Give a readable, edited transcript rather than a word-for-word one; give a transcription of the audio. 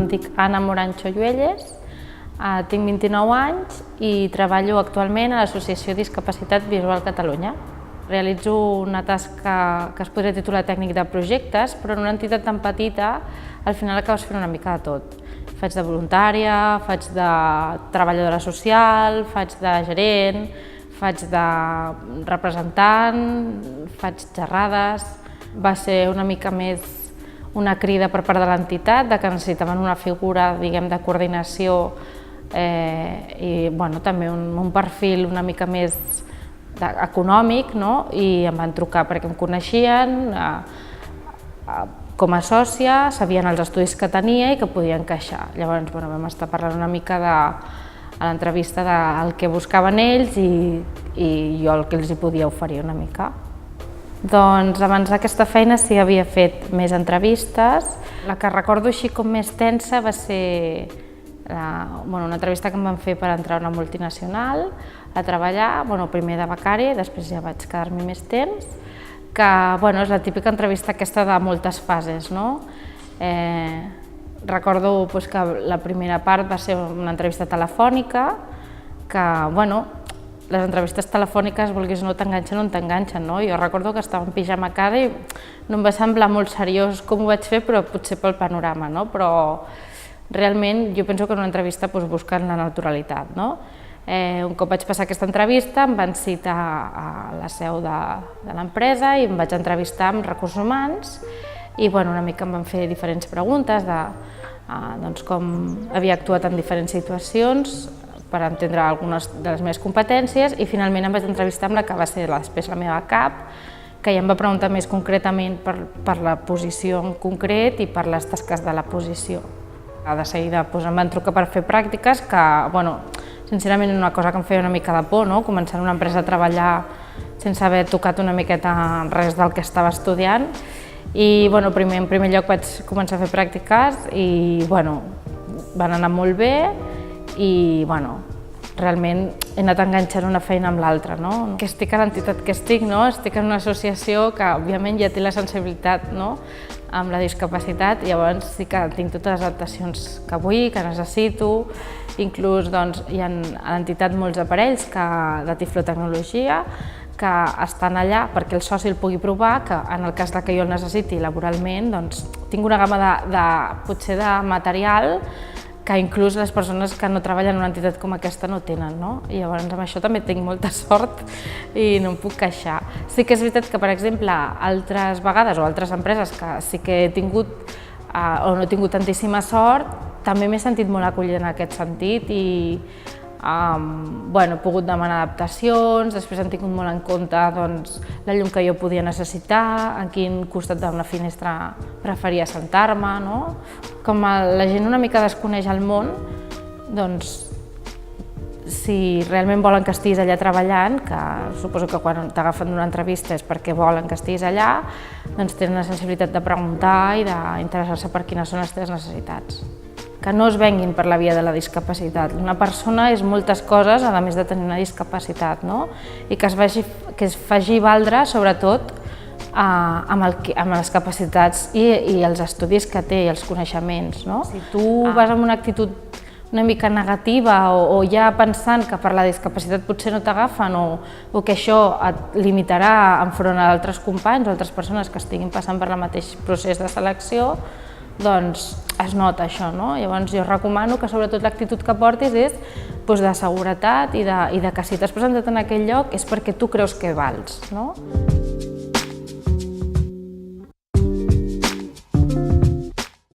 dic Anna Morancho Lluelles, tinc 29 anys i treballo actualment a l'Associació Discapacitat Visual Catalunya. Realitzo una tasca que es podria titular tècnic de projectes, però en una entitat tan petita al final acabes fent una mica de tot. Faig de voluntària, faig de treballadora social, faig de gerent, faig de representant, faig xerrades. Va ser una mica més una crida per part de l'entitat que necessitaven una figura, diguem, de coordinació i també un perfil una mica més econòmic, i em van trucar perquè em coneixien com a sòcia, sabien els estudis que tenia i que podia encaixar. Llavors vam estar parlant una mica a l'entrevista del que buscaven ells i jo el que els hi podia oferir una mica. Doncs abans d'aquesta feina sí que havia fet més entrevistes. La que recordo així com més tensa va ser una entrevista que em van fer per entrar a una multinacional a treballar, primer de becari, després ja vaig quedar-m'hi més temps, que és la típica entrevista aquesta de moltes fases. Recordo que la primera part va ser una entrevista telefònica, que les entrevistes telefòniques, vulguis o no, t'enganxen on t'enganxen. Jo recordo que estava en pijama cada i no em va semblar molt seriós com ho vaig fer, però potser pel panorama, però realment jo penso que en una entrevista busquen la naturalitat. Un cop vaig passar aquesta entrevista em van citar a la seu de l'empresa i em vaig entrevistar amb recursos humans i una mica em van fer diferents preguntes de com havia actuat en diferents situacions per entendre algunes de les meves competències i finalment em vaig entrevistar amb la que va ser després la meva cap, que ja em va preguntar més concretament per la posició en concret i per les tasques de la posició. De seguida em van trucar per fer pràctiques, que sincerament era una cosa que em feia una mica de por, començar en una empresa a treballar sense haver tocat una miqueta res del que estava estudiant. I en primer lloc vaig començar a fer pràctiques i van anar molt bé i realment he anat enganxant una feina amb l'altra. Que estic a l'entitat que estic, estic en una associació que òbviament ja té la sensibilitat amb la discapacitat, llavors sí que tinc totes les adaptacions que vull, que necessito, inclús hi ha a l'entitat molts aparells de tiflotecnologia que estan allà perquè el soci el pugui provar, que en el cas que jo el necessiti laboralment tinc una gamma potser de material que inclús les persones que no treballen en una entitat com aquesta no tenen. I llavors amb això també tinc molta sort i no em puc queixar. Sí que és veritat que, per exemple, altres vegades o altres empreses que sí que he tingut o no he tingut tantíssima sort, també m'he sentit molt acollida en aquest sentit i he pogut demanar adaptacions, després han tingut molt en compte la llum que jo podia necessitar, en quin costat d'una finestra preferia sentar-me. Com la gent una mica desconeix el món, si realment volen que estiguis allà treballant, que suposo que quan t'agafen una entrevista és perquè volen que estiguis allà, tenen la sensibilitat de preguntar i d'interessar-se per quines són les teves necessitats. Que no es venguin per la via de la discapacitat. Una persona és moltes coses, a més de tenir una discapacitat, i que es faci valdre, sobretot, amb les capacitats i els estudis que té i els coneixements. Si tu vas amb una actitud una mica negativa o ja pensant que per la discapacitat potser no t'agafen o que això et limitarà enfront a altres companys o altres persones que estiguin passant per el mateix procés de selecció, es nota això. Llavors jo recomano que sobretot l'actitud que portis és de seguretat i que si t'has presentat en aquell lloc és perquè tu creus que vals.